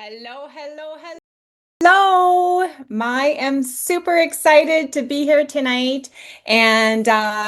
Hello, hello, hello. I am super excited to be here tonight and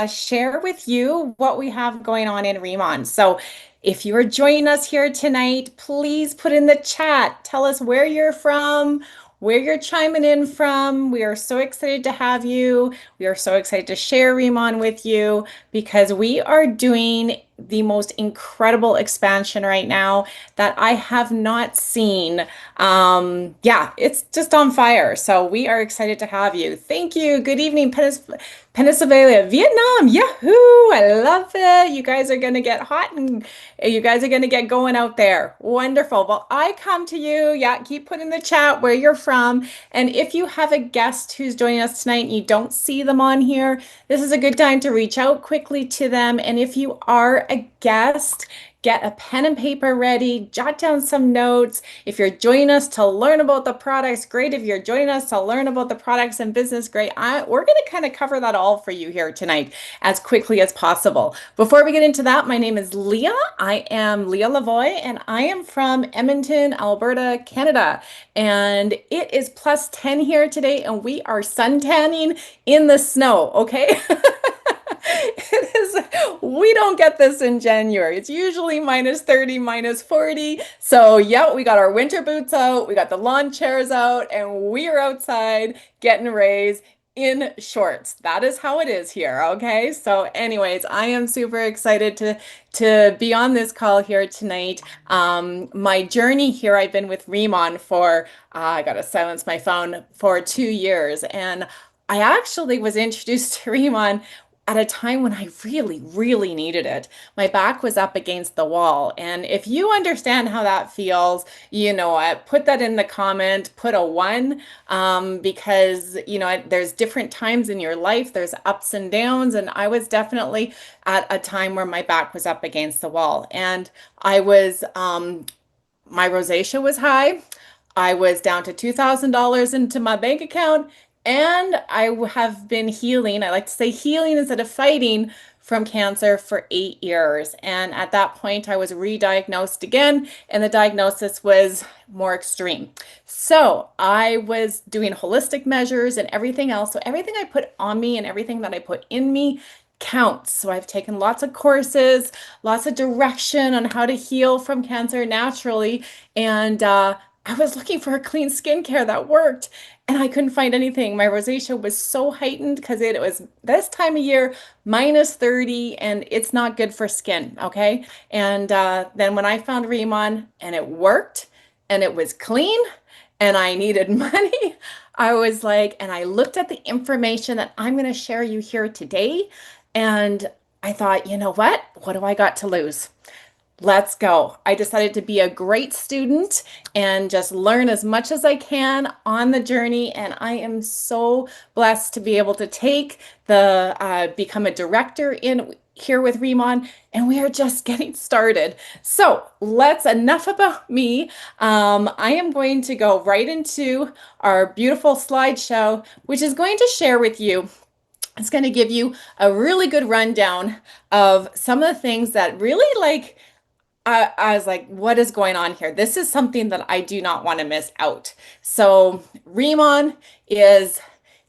share with you what we have going on in Remon. So, if you are joining us here tonight, please put in the chat. Tell us where you're from, where you're chiming in from. We are so excited to have you. We are so excited to share Remon with you because we are doing the most incredible expansion right now that I have not seen. Yeah, it's just on fire. So we are excited to have you. Thank you. Good evening, Pennsylvania, Vietnam. Yahoo! I love it. You guys are gonna get hot and you guys are gonna get going out there. Wonderful. Well, I come to you. Yeah, keep putting in the chat where you're from. And if you have a guest who's joining us tonight and you don't see them on here, this is a good time to reach out quickly to them. And if you are a guest, get a pen and paper ready, jot down some notes. If you're joining us to learn about the products, great. If you're joining us to learn about the products and business, great. We're going to kind of cover that all for you here tonight as quickly as possible. Before we get into that, my name is Leah. I am Leah Lavoie, and I am from Edmonton, Alberta, Canada. And it is plus 10 here today, and we are sun tanning in the snow, okay? It is, we don't get this in January. It's usually minus 30, minus 40. So, yeah, we got our winter boots out, we got the lawn chairs out, and we are outside getting raised in shorts. That is how it is here, okay? So, anyways, I am super excited to be on this call here tonight. My journey here, I've been with Remon for, I gotta silence my phone, for 2 years. And I actually was introduced to Remon at a time when I really, really needed it. My back was up against the wall. And if you understand how that feels, put that in the comment, put a one, because, there's different times in your life, there's ups and downs. And I was definitely at a time where my back was up against the wall. And my rosacea was high. I was down to $2,000 into my bank account, and have been healing. I like to say healing instead of fighting from cancer for 8 years. And at that point, I was re-diagnosed again, and the diagnosis was more extreme. So I was doing holistic measures and everything else. So everything I put on me and everything that I put in me counts. So I've taken lots of courses, lots of direction on how to heal from cancer naturally. And I was looking for a clean skincare that worked, and I couldn't find anything. My rosacea was so heightened because it was this time of year, minus 30, and it's not good for skin, okay? And then when I found Remon and it worked and it was clean and I needed money, I was like, and I looked at the information that I'm going to share you here today, and I thought, you know what? What do I got to lose? Let's go. I decided to be a great student and just learn as much as I can on the journey. And I am so blessed to be able to become a director in here with Remon, and we are just getting started. So enough about me. I am going to go right into our beautiful slideshow, which is going to share with you. It's going to give you a really good rundown of some of the things that really I was like, what is going on here? This is something that I do not want to miss out. So Remon is,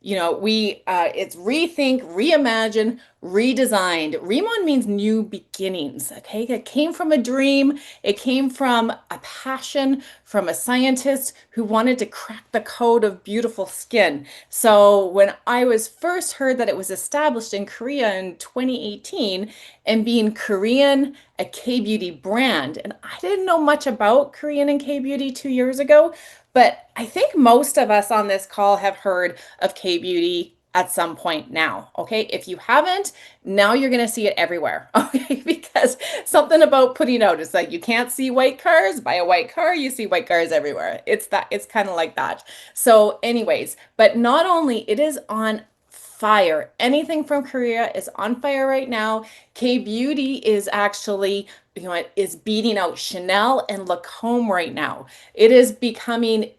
it's rethink, reimagine, redesigned. Remon means new beginnings. Okay. It came from a dream. It came from a passion from a scientist who wanted to crack the code of beautiful skin. So when I was first heard that it was established in Korea in 2018, and being Korean, a K-beauty brand, and I didn't know much about Korean and K-beauty 2 years ago, but I think most of us on this call have heard of K-beauty at some point now. Okay. If you haven't, now you're going to see it everywhere. Okay. Because something about putting out, it's like you can't see white cars, buy a white car, you see white cars everywhere. It's kind of like that. So, anyways, but not only it is on fire. Anything from Korea is on fire right now. K-beauty is actually, it is beating out Chanel and Lancome right now. It is becoming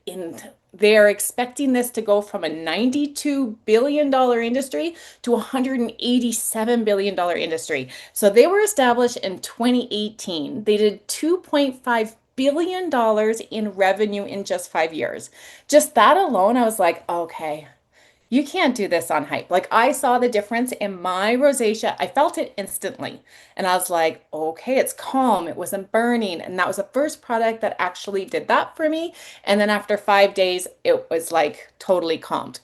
they're expecting this to go from a $92 billion industry to a $187 billion industry. So they were established in 2018. They did $2.5 billion in revenue in just 5 years. Just that alone, I was like, okay, you can't do this on hype. Like I saw the difference in my rosacea. I felt it instantly. And I was like, okay, it's calm. It wasn't burning. And that was the first product that actually did that for me. And then after 5 days, it was like totally calmed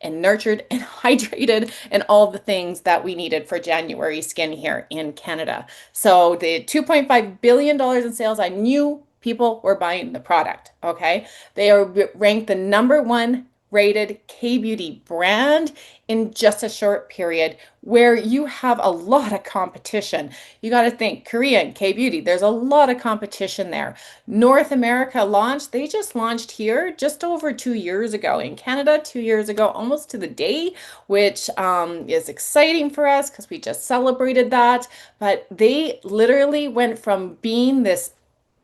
and nurtured and hydrated and all the things that we needed for January skin here in Canada. So the $2.5 billion in sales, I knew people were buying the product. Okay. They are ranked the number one rated K-beauty brand in just a short period where you have a lot of competition. You got to think Korean K-beauty, there's a lot of competition there. North America launched, they just launched here just over 2 years ago. In Canada, 2 years ago, almost to the day, which is exciting for us because we just celebrated that. But they literally went from being this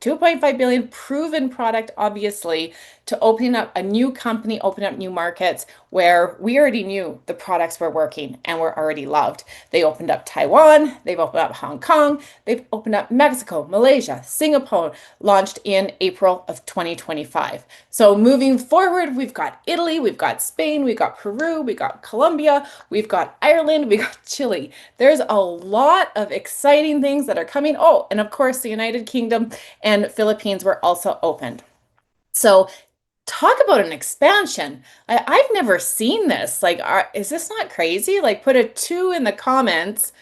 2.5 billion proven product, obviously, to opening up a new company, open up new markets where we already knew the products were working and were already loved. They opened up Taiwan, they've opened up Hong Kong, they've opened up Mexico, Malaysia, Singapore, launched in April of 2025. So moving forward, we've got Italy, we've got Spain, we've got Peru, we've got Colombia, we've got Ireland, we've got Chile. There's a lot of exciting things that are coming. Oh, and of course, the United Kingdom and Philippines were also opened. So talk about an expansion. I've never seen this. Like, is this not crazy? Like, put a two in the comments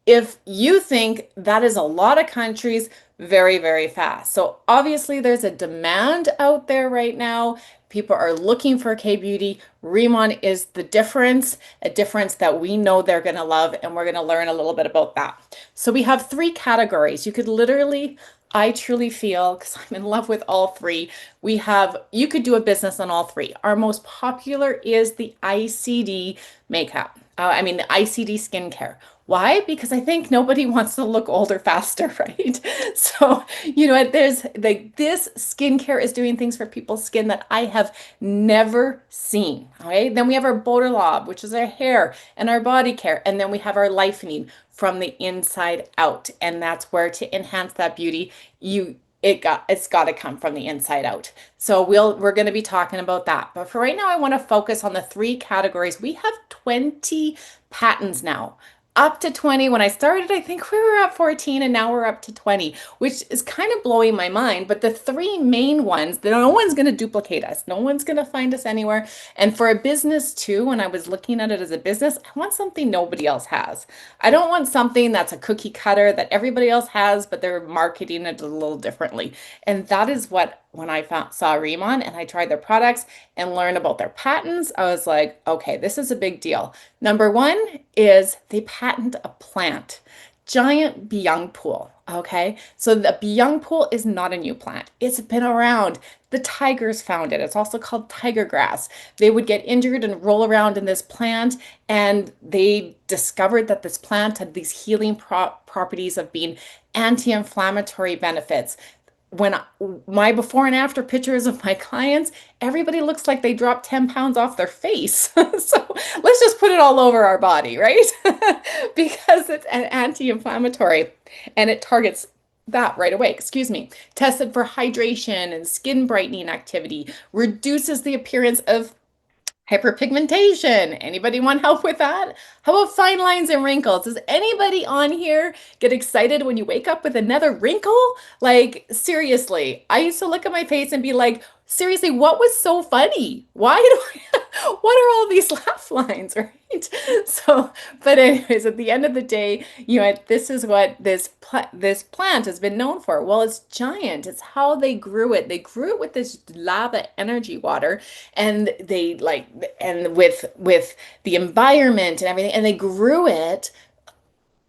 if you think that is a lot of countries very, very fast. So obviously there's a demand out there right now. People are looking for K-beauty. Rimmon is the difference, a difference that we know they're going to love, and we're going to learn a little bit about that. So we have three categories. You could literally, I truly feel, because I'm in love with all three, you could do a business on all three. Our most popular is the ICD makeup. The ICD skincare. Why? Because I think nobody wants to look older faster, right? So, there's like this skincare is doing things for people's skin that I have never seen. Okay. Then we have our Boterlob, which is our hair and our body care. And then we have our Lifening from the inside out. And that's where to enhance that beauty, it's got to come from the inside out. So we're going to be talking about that. But for right now, I want to focus on the three categories. We have 20 patents now. Up to 20. When I started, I think we were at 14 and now we're up to 20, which is kind of blowing my mind. But the three main ones, no one's going to duplicate us. No one's going to find us anywhere. And for a business too, when I was looking at it as a business, I want something nobody else has. I don't want something that's a cookie cutter that everybody else has, but they're marketing it a little differently. And that is what when I saw Rimmon and I tried their products and learned about their patents, I was like, okay, this is a big deal. Number one is they patent a plant, giant Byung pool. Okay, so the Byung pool is not a new plant. It's been around. The tigers found it. It's also called tiger grass. They would get injured and roll around in this plant, and they discovered that this plant had these healing properties of being anti-inflammatory benefits. When my before and after pictures of my clients, everybody looks like they dropped 10 pounds off their face. So let's just put it all over our body, right? Because it's an anti-inflammatory and it targets that right away. Excuse me. Tested for hydration and skin brightening activity, reduces the appearance of hyperpigmentation. Anybody want help with that? How about fine lines and wrinkles? Does anybody on here get excited when you wake up with another wrinkle? Like, seriously, I used to look at my face and be like, seriously, what was so funny? Why do what are all these laugh lines, right? So, but anyways, at the end of the day, this is what this plant has been known for. Well, it's giant. It's how they grew it. They grew it with this lava energy water, and with the environment and everything, and they grew it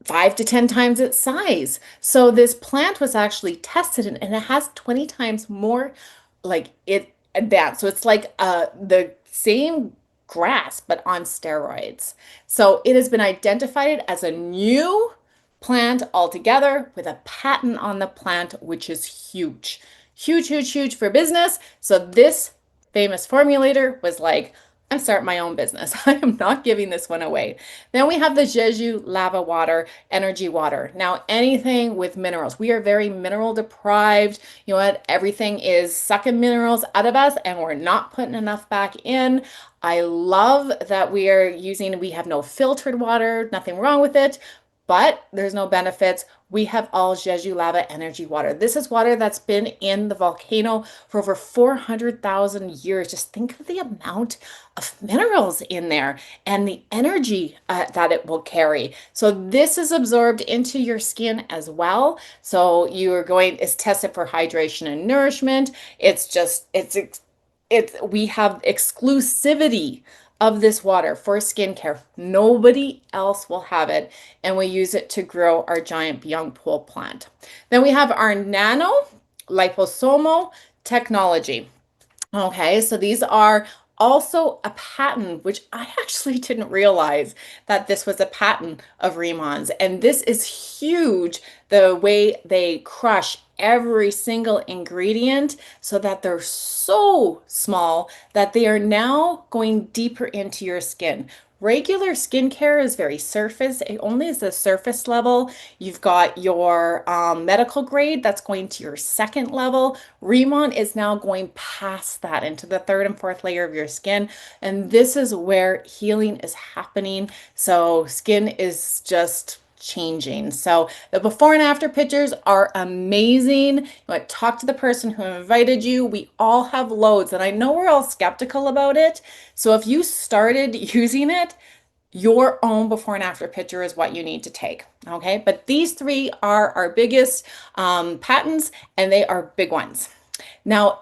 5 to 10 times its size. So this plant was actually tested and it has 20 times more like it advanced. So it's like the same grass, but on steroids. So it has been identified as a new plant altogether with a patent on the plant, which is huge, huge, huge, huge for business. So this famous formulator was like, I'm starting my own business. I am not giving this one away. Then we have the Jeju lava water, energy water. Now, anything with minerals. We are very mineral deprived. You know what? Everything is sucking minerals out of us and we're not putting enough back in. I love that we have no filtered water, nothing wrong with it, but there's no benefits. We have all Jeju lava energy water. This is water that's been in the volcano for over 400,000 years. Just think of the amount of minerals in there and the energy that it will carry. So this is absorbed into your skin as well. So it's tested for hydration and nourishment. We have exclusivity of this water for skincare. Nobody else will have it, and we use it to grow our giant Byung-Pul plant. Then we have our nano liposomal technology. Okay, so these are also a patent, which I actually didn't realize that this was a patent of Riemann's. And this is huge, the way they crush every single ingredient so that they're so small that they are now going deeper into your skin. Regular skincare is very surface. It only is the surface level. You've got your medical grade that's going to your second level. Riemann is now going past that into the third and fourth layer of your skin. And this is where healing is happening. So skin is just changing. So the before and after pictures are amazing. You want to talk to the person who invited you. We all have loads, and I know we're all skeptical about it. So if you started using it, your own before and after picture is what you need to take. Okay, but these three are our biggest patents, and they are big ones. Now,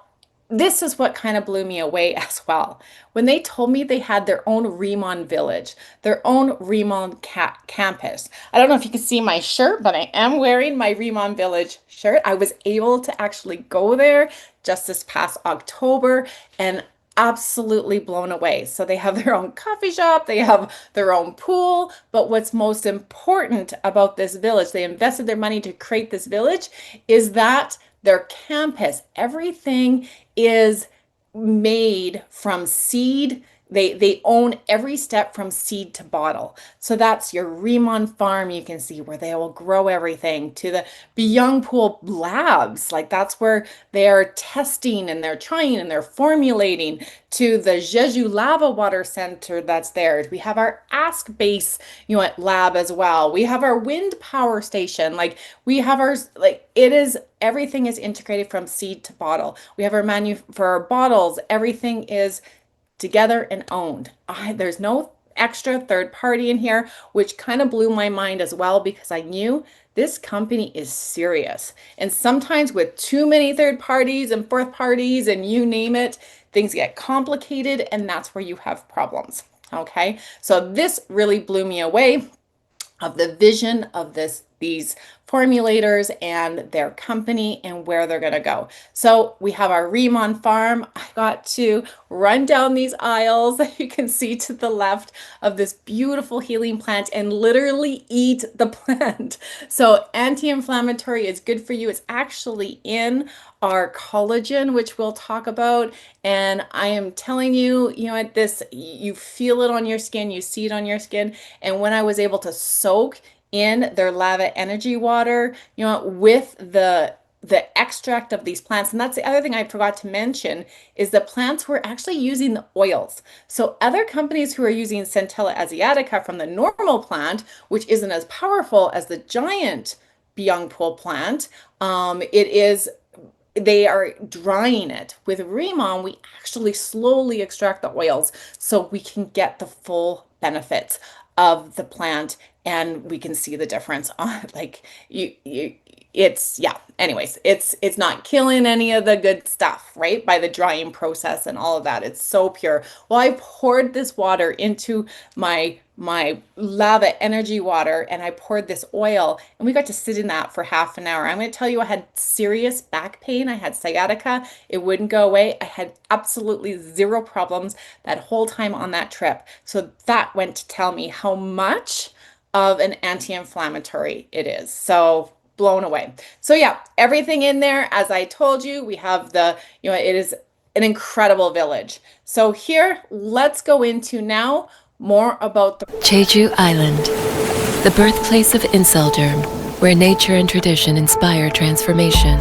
this is what kind of blew me away as well. When they told me they had their own Riemann village, their own Riemann campus. I don't know if you can see my shirt, but I am wearing my Riemann village shirt. I was able to actually go there just this past October and absolutely blown away. So they have their own coffee shop, they have their own pool, but what's most important about this village, they invested their money to create this village, is that their campus, everything is made from seed. They own every step from seed to bottle. So that's your Riemann farm, you can see where they will grow everything, to the Byung-Pul labs. Like that's where they are testing and they're trying and they're formulating, to the Jeju Lava Water Center that's there. We have our Ask Base, lab as well. We have our wind power station. Like we have our, like it is, everything is integrated from seed to bottle. We have our menu for our bottles. Everything is together and owned. There's no extra third party in here, which kind of blew my mind as well, because I knew this company is serious. And sometimes with too many third parties and fourth parties and you name it, things get complicated, and that's where you have problems. Okay, so this really blew me away, of the vision of these formulators and their company and where they're going to go. So we have our Riemann farm. I got to run down these aisles that you can see to the left of this beautiful healing plant and literally eat the plant. So anti-inflammatory is good for you. It's actually in our collagen, which we'll talk about. And I am telling you, you feel it on your skin, you see it on your skin. And when I was able to soak in their lava energy water, with the extract of these plants. And that's the other thing I forgot to mention, is the plants were actually using the oils. So other companies who are using Centella asiatica from the normal plant, which isn't as powerful as the giant Byung-Pul plant, they are drying it. With Riemann, we actually slowly extract the oils so we can get the full benefits of the plant, and we can see the difference on, like, it's, yeah, anyways, it's not killing any of the good stuff, right, by the drying process and all of that. It's so pure. Well, I poured this water into my lava energy water, and I poured this oil, and we got to sit in that for half an hour. I'm going to tell you, I had serious back pain. I had sciatica. It wouldn't go away. I had absolutely zero problems that whole time on that trip. So that went to tell me how much of an anti-inflammatory it is. So blown away. So yeah, everything in there, as I told you, we have it is an incredible village. So here, let's go into now more about the Jeju Island, the birthplace of Inselderm, where nature and tradition inspire transformation.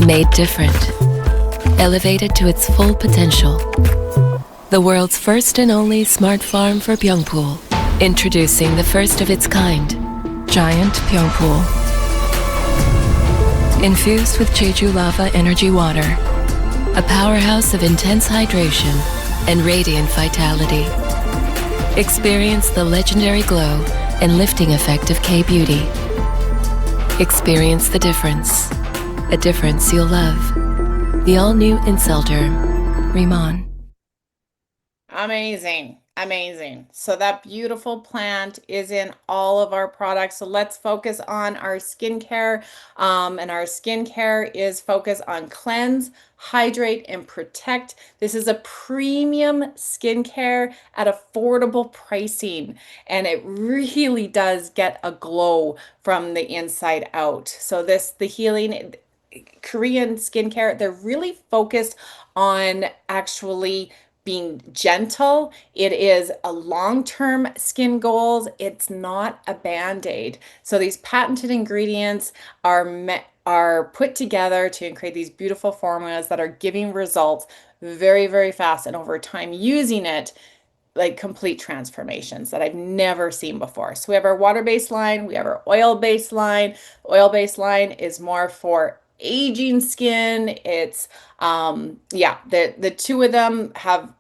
Made different, elevated to its full potential. The world's first and only smart farm for Pyeongpool. Introducing the first of its kind, Giant Pyeongpool. Infused with Jeju Lava Energy Water, a powerhouse of intense hydration and radiant vitality. Experience the legendary glow and lifting effect of K-Beauty. Experience the difference, a difference you'll love. The all-new Inselderm, Riemann. amazing, amazing. So that beautiful plant is in all of our products. So let's focus on our skincare. And our skincare is focused on cleanse, hydrate, and protect. This is a premium skincare at affordable pricing, and it really does get a glow from the inside out. So the healing Korean skincare, they're really focused on actually being gentle. It is a long-term skin goals. It's not a band-aid. So these patented ingredients are put together to create these beautiful formulas that are giving results very, very fast, and over time using it, like complete transformations that I've never seen before. So we have our water-based line, we have our oil-based line. The oil-based line is more for aging skin. It's yeah, the two of them have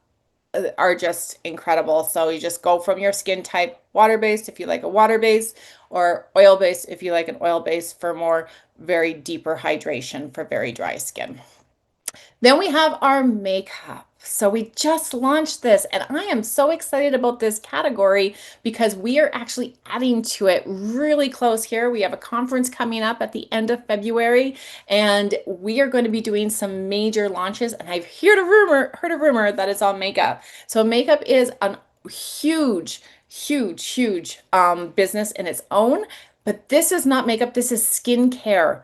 are just incredible. So you just go from your skin type, water-based if you like a water-based, or oil-based if you like an oil-based for more very deeper hydration for very dry skin. Then we have our makeup. So we just launched this, and I am so excited about this category because we are actually adding to it really close here. We have a conference coming up at the end of February, and we are going to be doing some major launches. And I've heard a rumor that it's on makeup. So makeup is a huge, huge business in its own, but this is not makeup. This is skincare.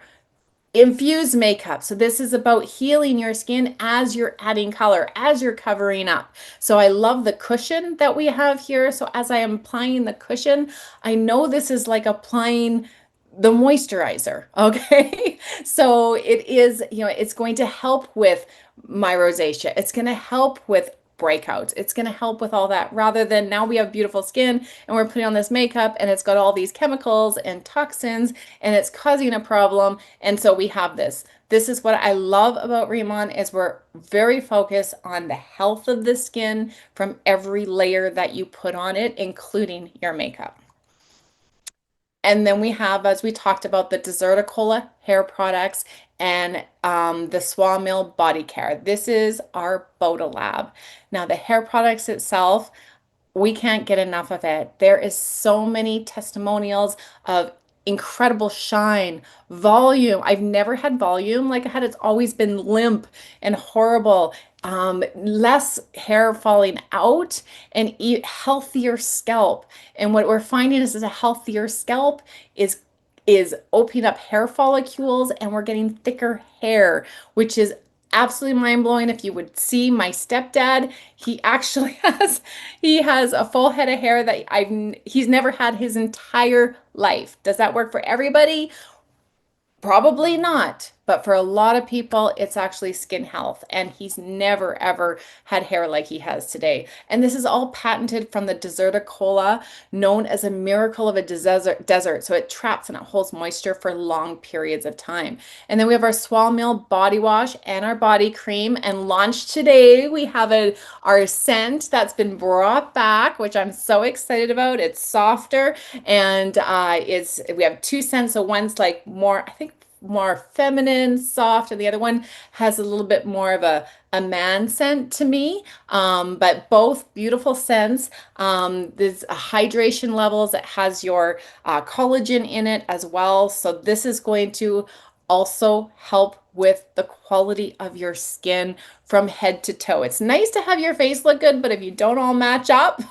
Infused makeup. So this is about healing your skin as you're adding color, as you're covering up. So I love the cushion that we have here. So as I am applying the cushion, I know this is like applying the moisturizer. Okay. So it is, it's going to help with my rosacea. It's going to help with breakouts. It's going to help with all that, rather than now we have beautiful skin and we're putting on this makeup and it's got all these chemicals and toxins and it's causing a problem. And so we have this. This is what I love about Riemann, is we're very focused on the health of the skin from every layer that you put on it, including your makeup. And then we have, as we talked about, the Deserticola hair products and the Swamil body care. This is our Bodalab. Now, the hair products itself, we can't get enough of it. There is so many testimonials of incredible shine, volume. I've never had volume like I had. It's always been limp and horrible. Less hair falling out, and healthier scalp. And what we're finding is that a healthier scalp is opening up hair follicles, and we're getting thicker hair, which is absolutely mind-blowing. If you would see my stepdad, he actually has a full head of hair that he's never had his entire life. Does that work for everybody? Probably not, but for a lot of people, it's actually skin health, and he's never ever had hair like he has today. And this is all patented from the Deserticola, known as a miracle of a desert. So it traps and it holds moisture for long periods of time. And then we have our Swamil body wash and our body cream. And launched today, we have our scent that's been brought back, which I'm so excited about. It's softer, and we have two scents. So one's like more, I think, more feminine, soft, and the other one has a little bit more of a man scent to me. But both beautiful scents. There's a hydration levels. It has your collagen in it as well. So this is going to also help with the quality of your skin from head to toe. It's nice to have your face look good, but if you don't all match up,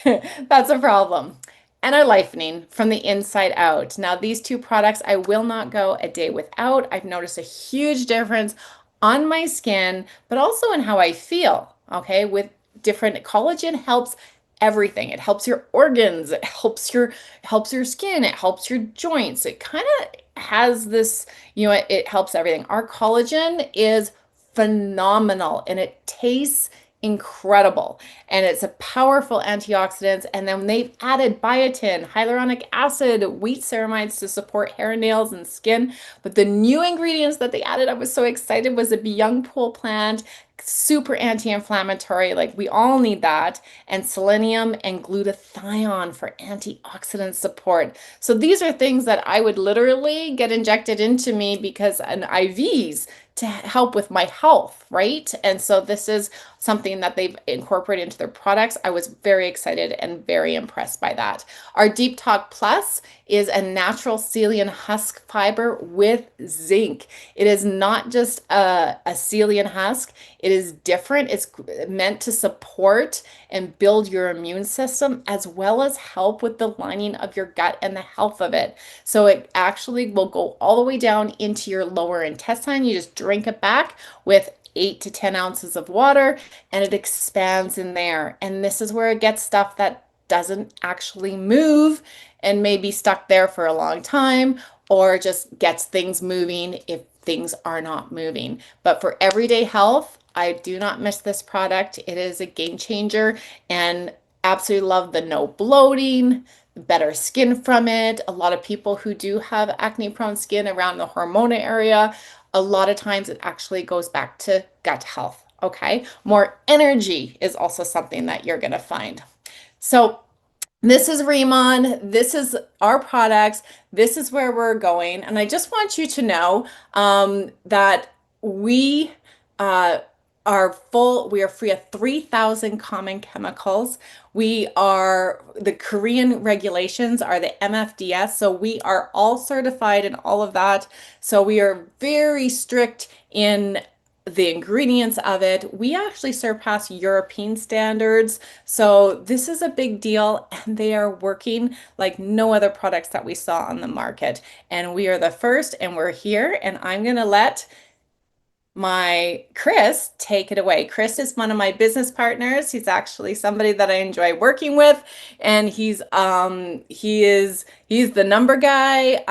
that's a problem. and are lightening from the inside out. Now, these two products I will not go a day without. I've noticed a huge difference on my skin, but also in how I feel. Okay, with different collagen helps everything. It helps your organs, it helps your skin, it helps your joints. It kind of has this, it helps everything. Our collagen is phenomenal and it tastes incredible, and it's a powerful antioxidant. And then they've added biotin, hyaluronic acid, wheat ceramides to support hair, nails, and skin. But the new ingredients that they added, I was so excited, was a Byung Pul plant, super anti-inflammatory, like we all need that, and selenium and glutathione for antioxidant support. So these are things that I would literally get injected into me because an IVs to help with my health, right? And so this is something that they've incorporated into their products. I was very excited and very impressed by that. Our Deep Talk Plus is a natural psyllium husk fiber with zinc. It is not just a psyllium husk. It is different. It's meant to support and build your immune system as well as help with the lining of your gut and the health of it. So it actually will go all the way down into your lower intestine. You just drink it back with 8 to 10 ounces of water and it expands in there. And this is where it gets stuff that doesn't actually move and may be stuck there for a long time, or just gets things moving if things are not moving. But for everyday health, I do not miss this product. It is a game changer and absolutely love the no bloating, better skin from it. A lot of people who do have acne prone skin around the hormone area, a lot of times it actually goes back to gut health. Okay. More energy is also something that you're going to find. So this is Remon. This is our products. This is where we're going. And I just want you to know that we we are free of 3,000 common chemicals. The Korean regulations are the MFDS, so we are all certified in all of that. So we are very strict in the ingredients of it. We actually surpass European standards. So this is a big deal, and they are working like no other products that we saw on the market. And we are the first, and we're here, and I'm going to let my Chris take it away. Chris is one of my business partners. He's actually somebody that I enjoy working with, and he's the number guy,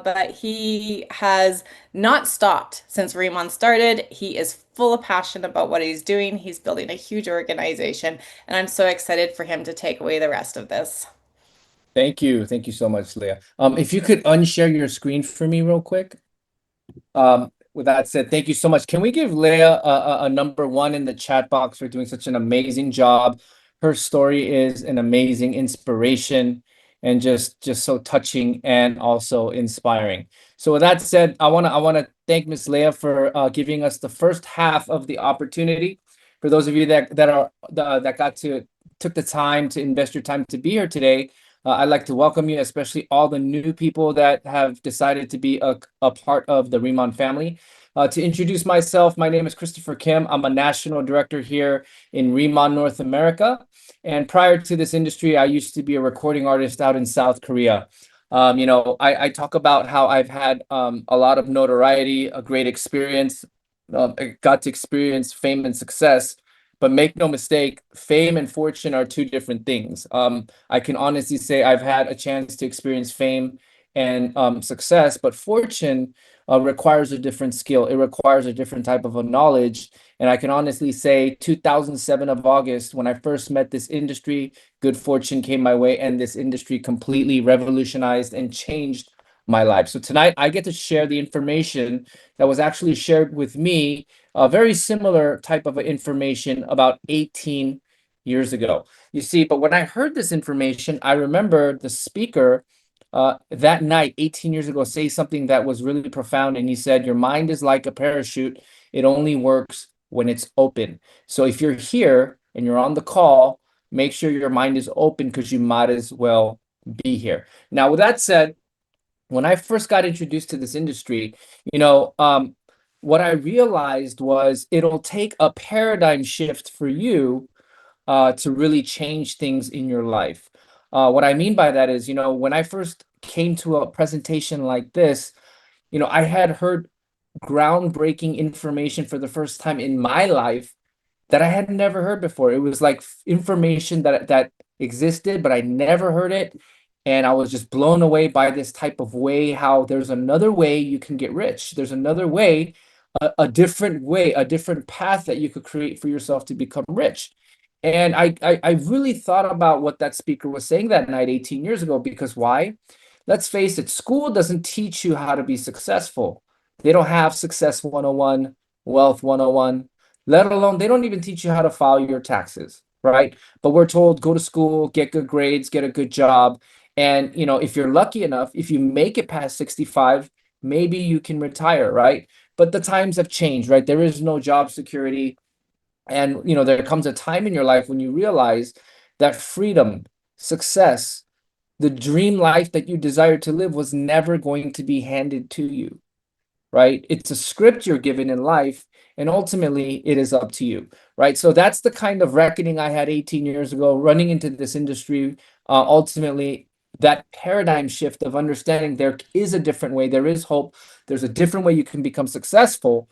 but he has not stopped since Remon started. He is full of passion about what he's doing. He's building a huge organization, and I'm so excited for him to take away the rest of this. Thank you. Thank you so much, Leah. If you could unshare your screen for me real quick. With that said, thank you so much. Can we give Leah a number one in the chat box for doing such an amazing job? Her story is an amazing inspiration and just so touching and also inspiring. So with that said, I wanna thank Miss Leah for giving us the first half of the opportunity. For those of you that took the time to invest your time to be here today, I'd like to welcome you, especially all the new people that have decided to be a part of the Remon family. To introduce myself, my name is Christopher Kim. I'm a national director here in Remon, North America. And prior to this industry, I used to be a recording artist out in South Korea. I talk about how I've had a lot of notoriety, a great experience, I got to experience fame and success. But make no mistake, fame and fortune are two different things. I can honestly say I've had a chance to experience fame and success, but fortune requires a different skill. It requires a different type of a knowledge. And I can honestly say 2007 of August, when I first met this industry, good fortune came my way, and this industry completely revolutionized and changed my life. So tonight I get to share the information that was actually shared with me, a very similar type of information about 18 years ago. You see, but when I heard this information, I remember the speaker that night, 18 years ago, say something that was really profound. And he said, your mind is like a parachute. It only works when it's open. So if you're here and you're on the call, make sure your mind is open because you might as well be here. Now, with that said, when I first got introduced to this industry, what I realized was it'll take a paradigm shift for you to really change things in your life. What I mean by that is, when I first came to a presentation like this, I had heard groundbreaking information for the first time in my life that I had never heard before. It was like information that existed, but I never heard it. And I was just blown away by this type of way, how there's another way you can get rich. There's another way, a different way, a different path that you could create for yourself to become rich. And I really thought about what that speaker was saying that night 18 years ago, because why? Let's face it, school doesn't teach you how to be successful. They don't have Success 101, Wealth 101, let alone they don't even teach you how to file your taxes, right? But we're told go to school, get good grades, get a good job. And, if you're lucky enough, if you make it past 65, maybe you can retire, right? But the times have changed, right? There is no job security. And, there comes a time in your life when you realize that freedom, success, the dream life that you desire to live was never going to be handed to you, right? It's a script you're given in life, and ultimately it is up to you, right? So that's the kind of reckoning I had 18 years ago running into this industry. Ultimately, that paradigm shift of understanding there is a different way, there is hope, there's a different way you can become successful.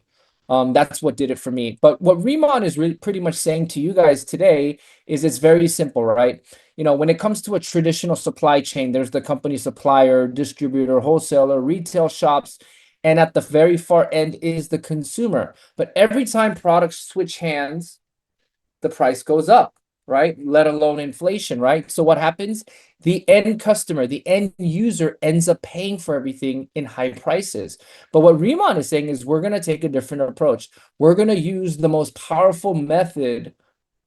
That's what did it for me. But what Remon is really pretty much saying to you guys today is it's very simple, right? When it comes to a traditional supply chain, there's the company supplier, distributor, wholesaler, retail shops, and at the very far end is the consumer. But every time products switch hands, the price goes up, right? Let alone inflation, right? So what happens? The end customer, the end user ends up paying for everything in high prices. But what Remon is saying is we're going to take a different approach. We're going to use the most powerful method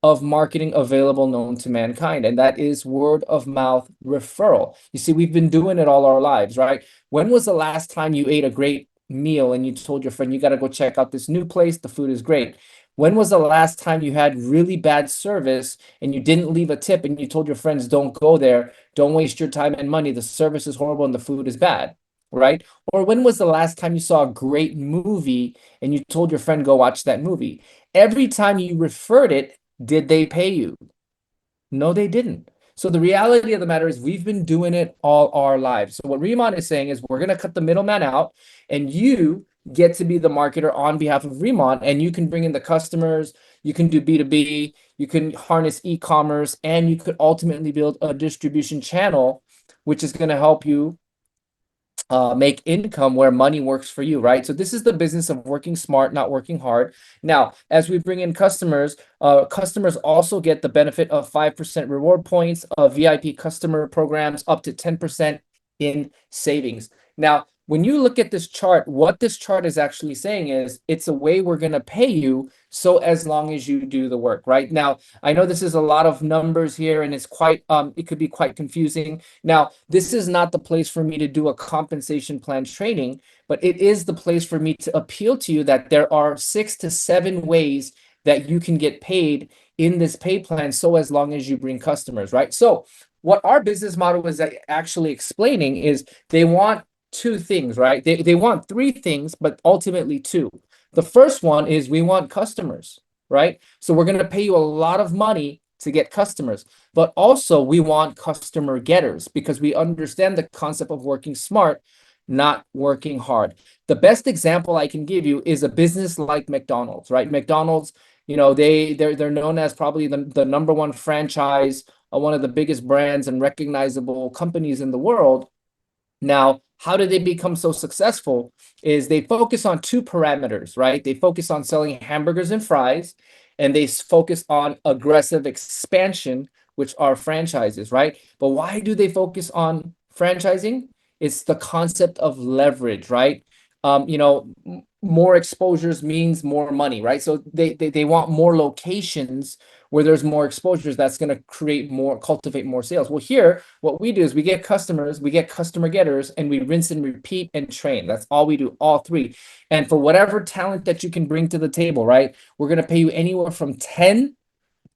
of marketing available known to mankind, and that is word of mouth referral. You see, we've been doing it all our lives, right? When was the last time you ate a great meal and you told your friend, you got to go check out this new place, the food is great? When was the last time you had really bad service and you didn't leave a tip and you told your friends, don't go there, don't waste your time and money, the service is horrible and the food is bad, right? Or when was the last time you saw a great movie and you told your friend, go watch that movie? Every time you referred it, did they pay you? No, they didn't. So the reality of the matter is we've been doing it all our lives. So what Remon is saying is we're going to cut the middleman out, and you get to be the marketer on behalf of Remon, and you can bring in the customers, you can do B2B, you can harness e-commerce, and you could ultimately build a distribution channel, which is going to help you make income where money works for you, right? So this is the business of working smart, not working hard. Now, as we bring in customers, customers also get the benefit of 5% reward points, of VIP customer programs, up to 10% in savings. Now, when you look at this chart, what this chart is actually saying is it's a way we're going to pay you so as long as you do the work, right? Now, I know this is a lot of numbers here and it's quite, it could be quite confusing. Now, this is not the place for me to do a compensation plan training, but it is the place for me to appeal to you that there are 6 to 7 ways that you can get paid in this pay plan so as long as you bring customers, right? So what our business model is actually explaining is they want 2 things, right? They want 3 things, but ultimately 2. The first one is we want customers, right? So we're going to pay you a lot of money to get customers, but also we want customer getters because we understand the concept of working smart, not working hard. The best example I can give you is a business like McDonald's, right? McDonald's, they're known as probably the number 1 franchise, one of the biggest brands and recognizable companies in the world. Now, how did they become so successful is they focus on 2 parameters, right? They focus on selling hamburgers and fries, and they focus on aggressive expansion, which are franchises, right? But why do they focus on franchising? It's the concept of leverage, right? More exposures means more money, right? So they want more locations where there's more exposures. That's going to cultivate more sales. Well, here, what we do is we get customers, we get customer getters, and we rinse and repeat and train. That's all we do, all 3. And for whatever talent that you can bring to the table, right, we're going to pay you anywhere from 10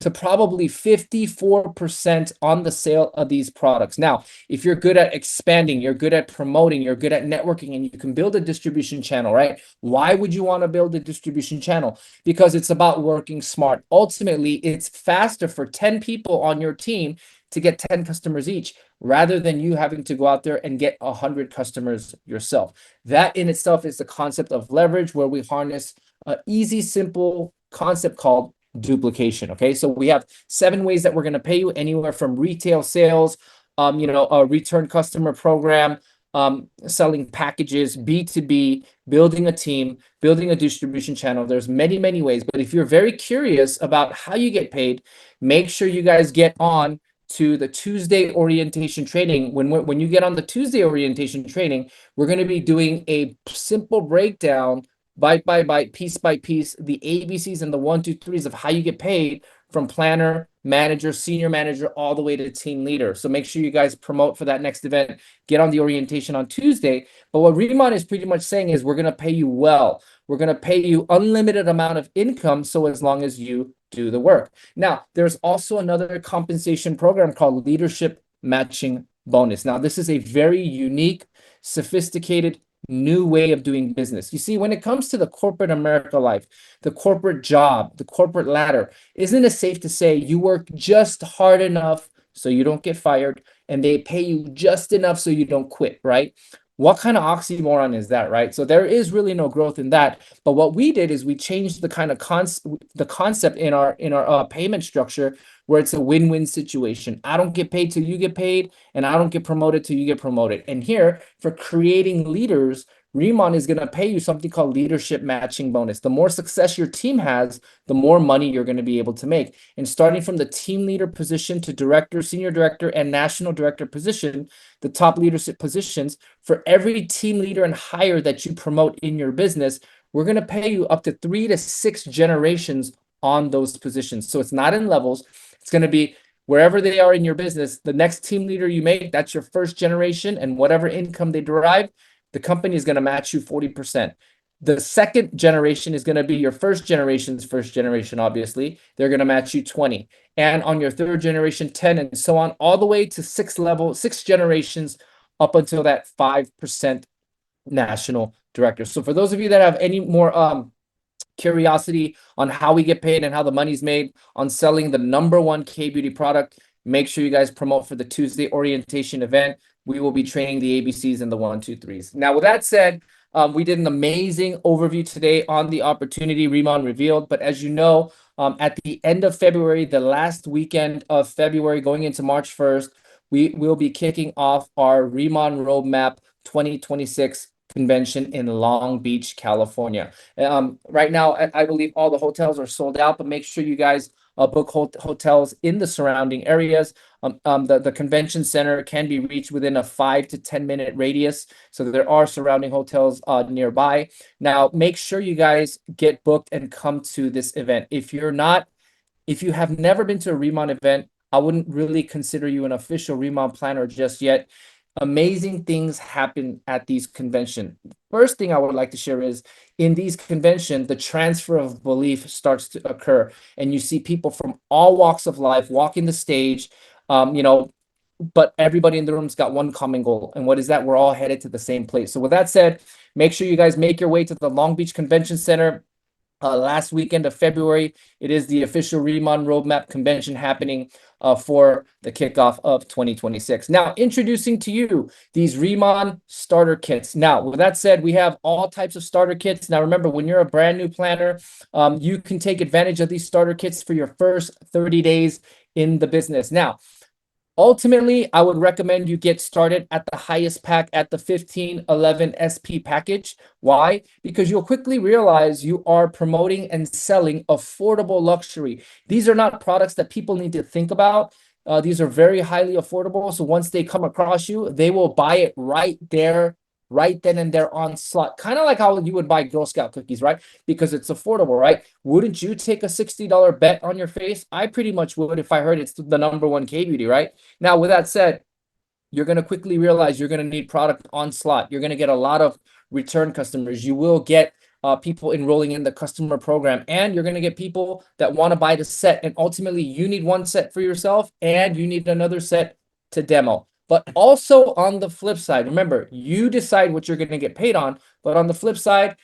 to probably 54% on the sale of these products. Now, if you're good at expanding, you're good at promoting, you're good at networking, and you can build a distribution channel, right? Why would you want to build a distribution channel? Because it's about working smart. Ultimately, it's faster for 10 people on your team to get 10 customers each, rather than you having to go out there and get 100 customers yourself. That in itself is the concept of leverage, where we harness an easy, simple concept called duplication. Okay, so we have 7 ways that we're going to pay you, anywhere from retail sales, a return customer program, selling packages, B2B, building a team, building a distribution channel. There's many, many ways. But if you're very curious about how you get paid, make sure you guys get on to the Tuesday orientation training. When you get on the Tuesday orientation training, we're going to be doing a simple breakdown, bite by bite, piece by piece, the ABCs and the 1, 2, 3s of how you get paid, from planner, manager, senior manager, all the way to team leader. So make sure you guys promote for that next event. Get on the orientation on Tuesday. But what Remon is pretty much saying is, we're going to pay you well. We're going to pay you unlimited amount of income, so as long as you do the work. Now, there's also another compensation program called Leadership Matching Bonus. Now, this is a very unique, sophisticated, new way of doing business. You see, when it comes to the corporate America life, the corporate job, the corporate ladder, isn't it safe to say you work just hard enough so you don't get fired, and they pay you just enough so you don't quit, right? What kind of oxymoron is that, right? So there is really no growth in that. But what we did is we changed the kind of concept in our payment structure, where it's a win-win situation. I don't get paid till you get paid, and I don't get promoted till you get promoted. And here, for creating leaders, Remon is going to pay you something called Leadership Matching Bonus. The more success your team has, the more money you're going to be able to make. And starting from the team leader position to director, senior director, and national director position, the top leadership positions, for every team leader and hire that you promote in your business, we're going to pay you up to 3 to 6 generations on those positions. So it's not in levels. It's going to be wherever they are in your business. The next team leader you make, that's your first generation, and whatever income they derive, the company is going to match you 40%. The second generation is going to be your first generation, obviously. They're going to match you 20. And on your third generation, 10, and so on, all the way to 6 generations, up until that 5% national director. So for those of you that have any more curiosity on how we get paid and how the money's made on selling the #1 K-beauty product, make sure you guys promote for the Tuesday orientation event. We will be training the ABCs and the 1, 2, 3s. Now, with that said, we did an amazing overview today on the opportunity Remon revealed. But as you know, at the end of February, the last weekend of February, going into March 1st, we will be kicking off our Remon Roadmap 2026 convention in Long Beach, California. Right now, I believe all the hotels are sold out, but make sure you guys book hotels in the surrounding areas. The convention center can be reached within a 5 to 10 minute radius, so there are surrounding hotels nearby. Now, make sure you guys get booked and come to this event. If you have never been to a Remon event, I wouldn't really consider you an official Remon planner just yet. Amazing things happen at these conventions. First thing I would like to share is, in these conventions, the transfer of belief starts to occur, and you see people from all walks of life walking the stage, but everybody in the room's got one common goal. And what is that? We're all headed to the same place. So with that said, make sure you guys make your way to the Long Beach Convention Center. Last weekend of February, it is the official Remon Roadmap convention happening for the kickoff of 2026. Now, introducing to you these Remon starter kits. Now, with that said, we have all types of starter kits. Now, remember, when you're a brand new planner, you can take advantage of these starter kits for your first 30 days in the business. Now, ultimately, I would recommend you get started at the highest pack, at the 1511 SP package. Why? Because you'll quickly realize you are promoting and selling affordable luxury. These are not products that people need to think about. These are very highly affordable. So once they come across you, they will buy it right there, right then and there on slot. Kind of like how you would buy Girl Scout cookies, right? Because it's affordable, right? Wouldn't you take a $60 bet on your face? I pretty much would if I heard it's the #1 K-beauty, right? Now, with that said, you're going to quickly realize you're going to need product on slot. You're going to get a lot of return customers. You will get people enrolling in the customer program, and you're going to get people that want to buy the set. And ultimately, you need one set for yourself, and you need another set to demo. But also on the flip side, remember, you decide what you're going to get paid on. But on the flip side,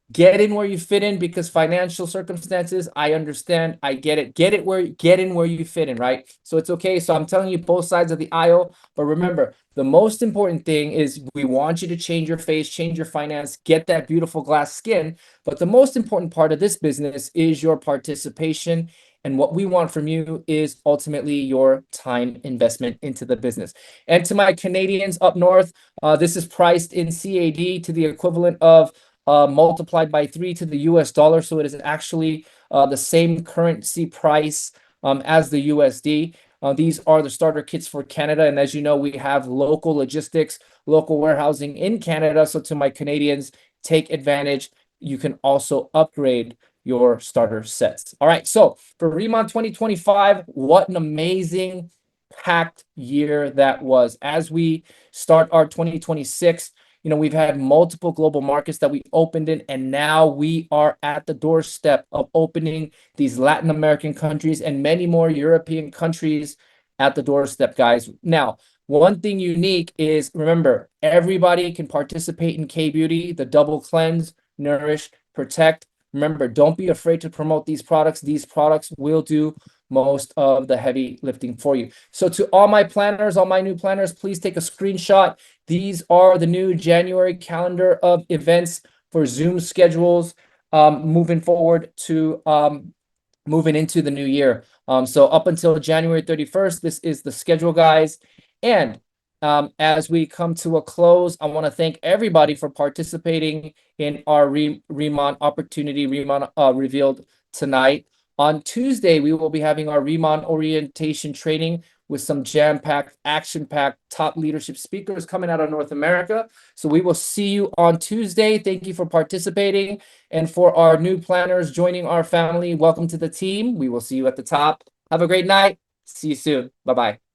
Get in where you fit in, because financial circumstances, I understand, I get it. Get in where you fit in, right? So it's okay. So I'm telling you both sides of the aisle, but remember, the most important thing is we want you to change your face, change your finance, get that beautiful glass skin. But the most important part of this business is your participation. And what we want from you is ultimately your time investment into the business. And to my Canadians up north, this is priced in CAD to the equivalent of multiplied by 3 to the US dollar. So it is actually the same currency price as the USD. These are the starter kits for Canada. And as you know, we have local logistics, local warehousing in Canada. So to my Canadians, take advantage. You can also upgrade your starter sets. All right. So for Remont 2025, what an amazing packed year that was. As we start our 2026, you know, we've had multiple global markets that we opened in, and now we are at the doorstep of opening these Latin American countries and many more European countries at the doorstep, guys. Now, one thing unique is, remember, everybody can participate in K-Beauty, the double cleanse, nourish, protect. Remember, don't be afraid to promote these products. These products will do most of the heavy lifting for you. So to all my planners, all my new planners, please take a screenshot. These are the new January calendar of events for Zoom schedules moving forward to moving into the new year. So up until January 31st, this is the schedule, guys. And as we come to a close, I want to thank everybody for participating in our Remont opportunity, Remont revealed tonight. On Tuesday, we will be having our Remont orientation training with some jam-packed, action-packed top leadership speakers coming out of North America. So we will see you on Tuesday. Thank you for participating. And for our new planners joining our family, welcome to the team. We will see you at the top. Have a great night. See you soon. Bye-bye.